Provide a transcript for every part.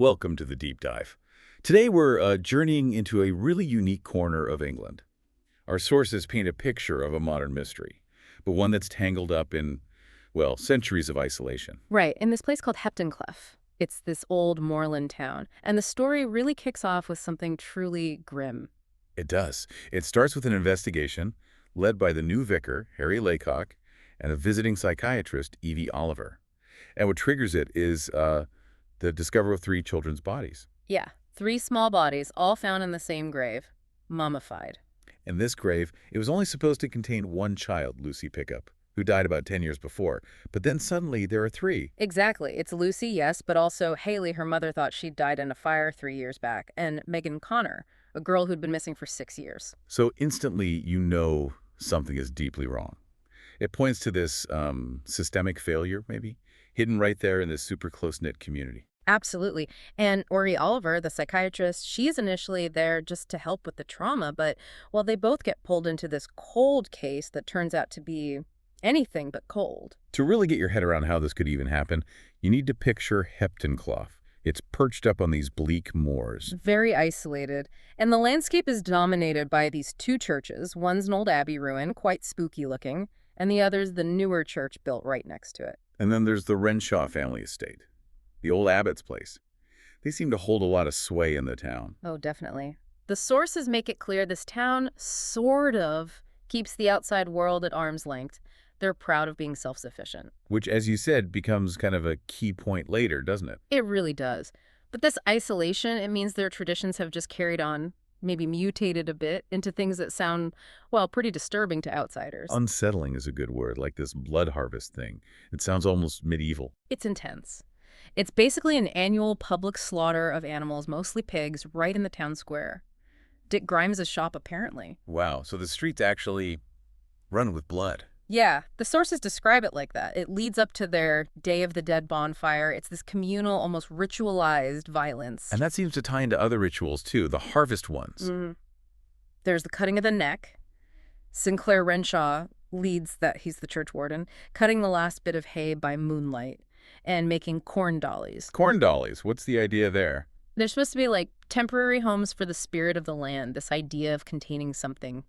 Welcome to the deep dive. Today we're journeying into a really unique corner of England. Our sources paint a picture of a modern mystery, but one that's tangled up in, well, centuries of isolation. Right, in this place called Cleff. It's this old moorland town, and the story really kicks off with something truly grim. It does. It starts with an investigation led by the new vicar, Harry Laycock, and a visiting psychiatrist, Evi Oliver. And what triggers it is the discovery of three children's bodies. Yeah, three small bodies, all found in the same grave, mummified. In this grave, it was only supposed to contain one child, Lucy Pickup, who died about 10 years before. But then suddenly there are three. Exactly. It's Lucy, yes, but also Haley, her mother thought she'd died in a fire 3 years back, and Megan Connor, a girl who'd been missing for 6 years. So instantly you know something is deeply wrong. It points to this systemic failure, maybe, hidden right there in this super close-knit community. Absolutely. And Evi Oliver, the psychiatrist, she's initially there just to help with the trauma, but, well, they both get pulled into this cold case that turns out to be anything but cold. To really get your head around how this could even happen, you need to picture Cleff. It's perched up on these bleak moors. Very isolated. And the landscape is dominated by these two churches. One's an old abbey ruin, quite spooky looking, and the other's the newer church built right next to it. And then there's the Renshaw family estate, the old abbot's place. They seem to hold a lot of sway in the town. Oh, definitely. The sources make it clear this town sort of keeps the outside world at arm's length. They're proud of being self-sufficient. Which, as you said, becomes kind of a key point later, doesn't it? It really does. But this isolation, it means their traditions have just carried on, maybe mutated a bit, into things that sound, well, pretty disturbing to outsiders. Unsettling is a good word, like this blood harvest thing. It sounds almost medieval. It's intense. It's basically an annual public slaughter of animals, mostly pigs, right in the town square. Dick Grimes' shop, apparently. Wow, so the streets actually run with blood. Yeah, the sources describe it like that. It leads up to their Day of the Dead bonfire. It's this communal, almost ritualized violence. And that seems to tie into other rituals, too, the harvest ones. There's the cutting of the neck. Sinclair Renshaw leads that, he's the church warden, cutting the last bit of hay by moonlight and making corn dollies. Corn dollies, what's the idea there? They're supposed to be like temporary homes for the spirit of the land, this idea of containing something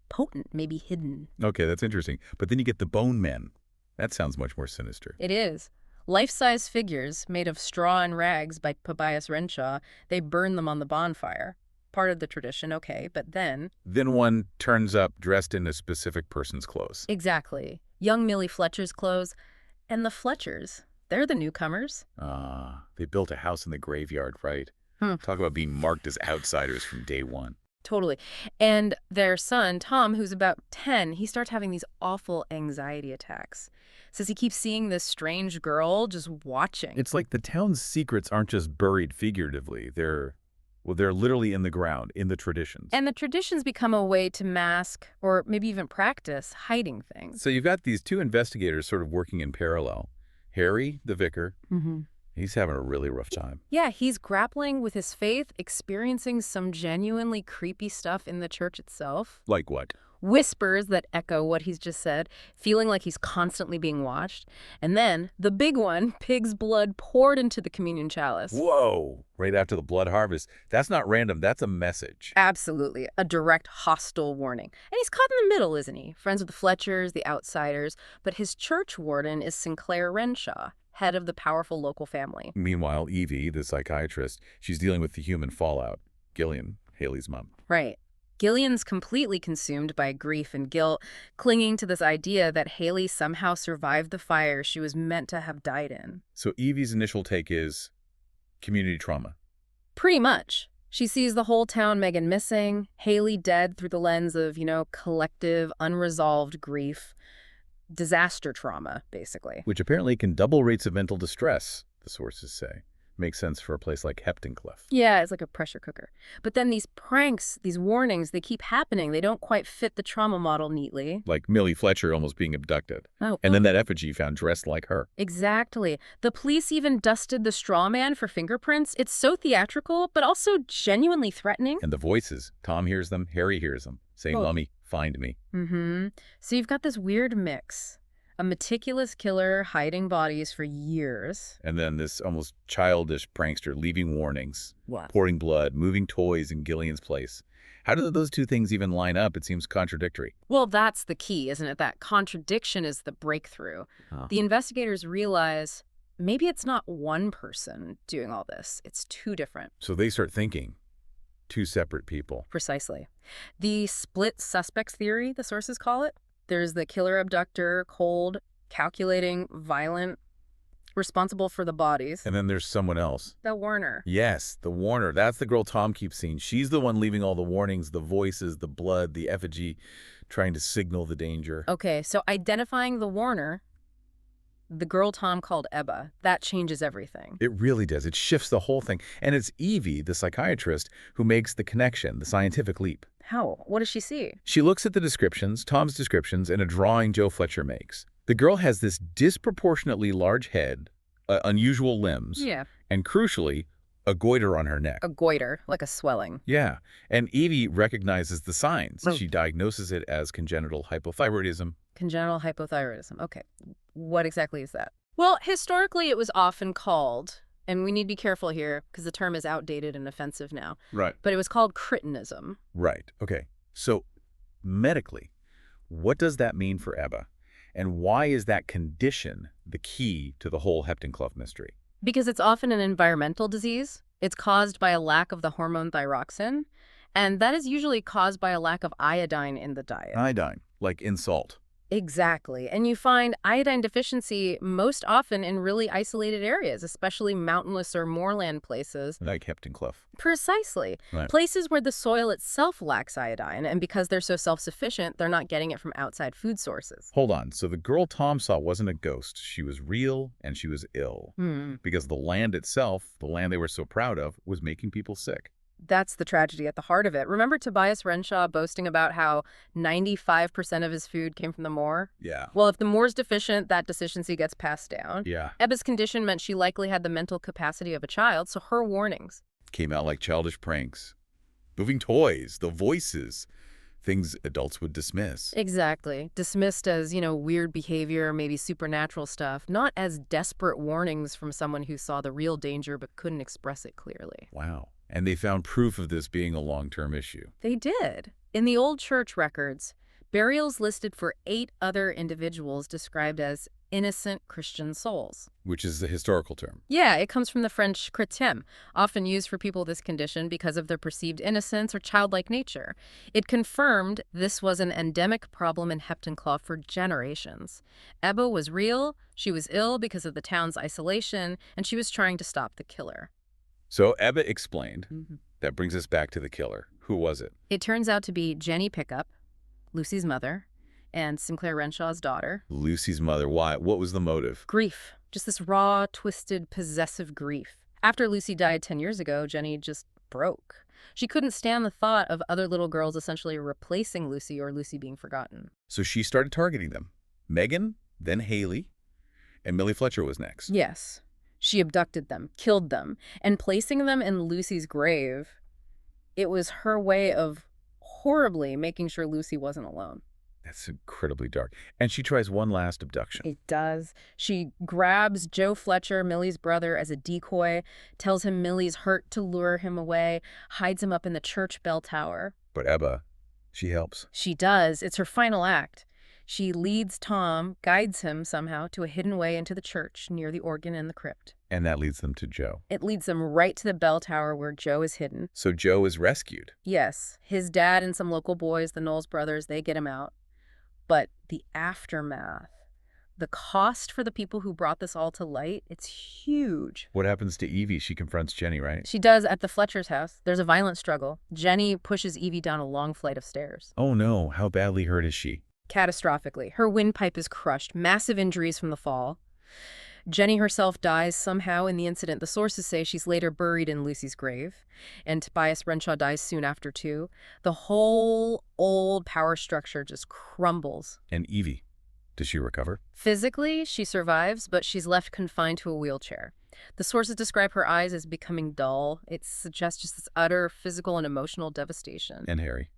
potent, maybe hidden. Okay, that's interesting. But then you get the bone men. That sounds much more sinister. It is. Life-size figures made of straw and rags by Tobias Renshaw, they burn them on the bonfire. Part of the tradition, okay, but then... Then one turns up dressed in a specific person's clothes. Exactly. Young Millie Fletcher's clothes. And the Fletchers, they're the newcomers. They built a house in the graveyard, right? Talk about being marked as outsiders from day one. Totally. And their son, Tom, who's about 10, he starts having these awful anxiety attacks. Says he keeps seeing this strange girl just watching. It's like the town's secrets aren't just buried figuratively. They're literally in the ground, in the traditions. And the traditions become a way to mask, or maybe even practice, hiding things. So you've got these two investigators sort of working in parallel. Harry, the vicar, he's having a really rough time. Yeah, he's grappling with his faith, experiencing some genuinely creepy stuff in the church itself. Like what? Whispers that echo what he's just said, feeling like he's constantly being watched. And then, the big one, pig's blood poured into the communion chalice. Whoa! Right after the blood harvest. That's not random. That's a message. Absolutely. A direct hostile warning. And he's caught in the middle, isn't he? Friends with the Fletchers, the outsiders. But his church warden is Sinclair Renshaw, head of the powerful local family. Meanwhile, Evie, the psychiatrist, she's dealing with the human fallout. Gillian, Haley's mom. Right. Gillian's completely consumed by grief and guilt, clinging to this idea that Haley somehow survived the fire she was meant to have died in. So Evie's initial take is community trauma. Pretty much. She sees the whole town Megan missing, Haley dead through the lens of, collective, unresolved grief. Disaster trauma, basically. Which apparently can double rates of mental distress, the sources say. Makes sense for a place like Cleff. Yeah, it's like a pressure cooker. But then these pranks, these warnings, they keep happening. They don't quite fit the trauma model neatly. Like Millie Fletcher almost being abducted. Oh, and then that effigy found dressed like her. Exactly. The police even dusted the straw man for fingerprints. It's so theatrical, but also genuinely threatening. And the voices. Tom hears them, Harry hears them, saying, Mommy, find me. So you've got this weird mix A meticulous killer hiding bodies for years. And then this almost childish prankster leaving warnings, What? pouring blood, moving toys in Gillian's place. How do those two things even line up? It seems contradictory. Well, that's the key, isn't it? That contradiction is the breakthrough. Huh. The investigators realize maybe it's not one person doing all this. It's two different. So they start thinking, two separate people. Precisely. The split suspects theory, the sources call it. There's the killer abductor, cold, calculating, violent, responsible for the bodies. And then there's someone else. The Warner. Yes, the Warner. That's the girl Tom keeps seeing. She's the one leaving all the warnings, the voices, the blood, the effigy, trying to signal the danger. Okay, so identifying the Warner, the girl Tom called Ebba, that changes everything. It really does. It shifts the whole thing. And it's Evi, the psychiatrist, who makes the connection, the scientific leap. How? What does she see? She looks at the descriptions, Tom's descriptions, and a drawing Joe Fletcher makes. The girl has this disproportionately large head, unusual limbs, Yeah. and crucially, a goiter on her neck. A goiter, like a swelling. Yeah, and Evi recognizes the signs. Oh. She diagnoses it as congenital hypothyroidism. Congenital hypothyroidism. Okay. What exactly is that? Well, historically it was often called, and we need to be careful here because the term is outdated and offensive now, Right. but it was called cretinism. Right. Okay. So, medically, what does that mean for Ebba? And why is that condition the key to the whole Hepton-Clough mystery? Because it's often an environmental disease. It's caused by a lack of the hormone thyroxine, and that is usually caused by a lack of iodine in the diet. Iodine, like in salt. Exactly. And you find iodine deficiency most often in really isolated areas, especially mountainous or moorland places. Like Hepton-Clough. Precisely. Right. Places where the soil itself lacks iodine, and because they're so self-sufficient, they're not getting it from outside food sources. Hold on. So the girl Tom saw wasn't a ghost. She was real and she was ill. Because the land itself, the land they were so proud of, was making people sick. That's the tragedy at the heart of it. Remember Tobias Renshaw boasting about how 95% of his food came from the moor? Yeah. Well, if the moor's deficient, that deficiency gets passed down. Yeah. Ebba's condition meant she likely had the mental capacity of a child, so her warnings. Came out like childish pranks. Moving toys, the voices, things adults would dismiss. Exactly. Dismissed as, weird behavior, maybe supernatural stuff, not as desperate warnings from someone who saw the real danger but couldn't express it clearly. Wow. And they found proof of this being a long-term issue. They did. In the old church records, burials listed for 8 other individuals described as innocent Christian souls. Which is the historical term. Yeah, it comes from the French chrétien, often used for people with this condition because of their perceived innocence or childlike nature. It confirmed this was an endemic problem in Hepton-Clough for generations. Ebba was real, she was ill because of the town's isolation, and she was trying to stop the killer. So Ebba explained. That brings us back to the killer. Who was it? It turns out to be Jenny Pickup, Lucy's mother, and Sinclair Renshaw's daughter. Lucy's mother. Why? What was the motive? Grief. Just this raw, twisted, possessive grief. After Lucy died 10 years ago, Jenny just broke. She couldn't stand the thought of other little girls essentially replacing Lucy or Lucy being forgotten. So she started targeting them. Megan, then Haley, and Millie Fletcher was next. Yes. She abducted them, killed them, and placing them in Lucy's grave, it was her way of horribly making sure Lucy wasn't alone. That's incredibly dark. And she tries one last abduction. It does. She grabs Joe Fletcher, Millie's brother, as a decoy, tells him Millie's hurt to lure him away, hides him up in the church bell tower. But Ebba, she helps. She does. It's her final act. She leads Tom, guides him somehow to a hidden way into the church near the organ and the crypt. And that leads them to Joe. It leads them right to the bell tower where Joe is hidden. So Joe is rescued. Yes, his dad and some local boys, the Knowles brothers, they get him out. But the aftermath, the cost for the people who brought this all to light, it's huge. What happens to Evi? She confronts Jenny, right? She does at the Fletcher's house. There's a violent struggle. Jenny pushes Evi down a long flight of stairs. Oh no, how badly hurt is she? Catastrophically. Her windpipe is crushed, massive injuries from the fall. Jenny herself dies somehow in the incident. The sources say she's later buried in Lucy's grave, and Tobias Renshaw dies soon after too. The whole old power structure just crumbles. And Evi, does she recover? Physically, she survives, but she's left confined to a wheelchair. The sources describe her eyes as becoming dull. It suggests just this utter physical and emotional devastation. And Harry,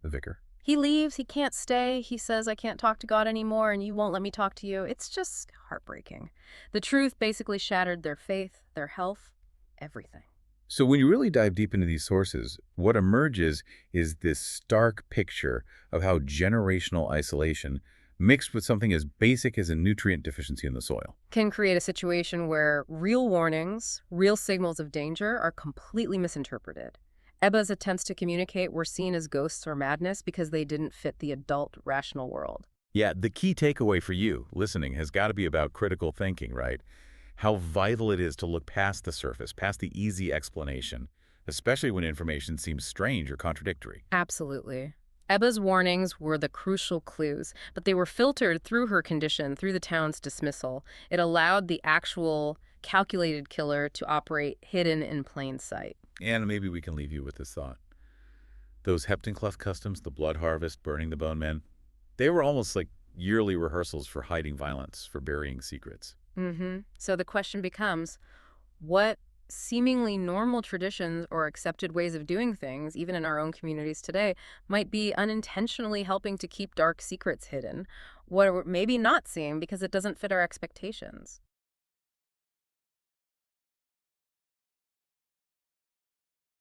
the vicar? He leaves, he can't stay, he says, I can't talk to God anymore, and you won't let me talk to you. It's just heartbreaking. The truth basically shattered their faith, their health, everything. So when you really dive deep into these sources, what emerges is this stark picture of how generational isolation, mixed with something as basic as a nutrient deficiency in the soil. Can create a situation where real warnings, real signals of danger are completely misinterpreted. Ebba's attempts to communicate were seen as ghosts or madness because they didn't fit the adult, rational world. Yeah, the key takeaway for you, listening, has got to be about critical thinking, right? How vital it is to look past the surface, past the easy explanation, especially when information seems strange or contradictory. Absolutely. Ebba's warnings were the crucial clues, but they were filtered through her condition, through the town's dismissal. It allowed the actual calculated killer to operate hidden in plain sight. And maybe we can leave you with this thought. Those Heptanclough customs, the blood harvest, burning the bone men, they were almost like yearly rehearsals for hiding violence, for burying secrets. So the question becomes, what seemingly normal traditions or accepted ways of doing things, even in our own communities today, might be unintentionally helping to keep dark secrets hidden? What we're maybe not seeing because it doesn't fit our expectations?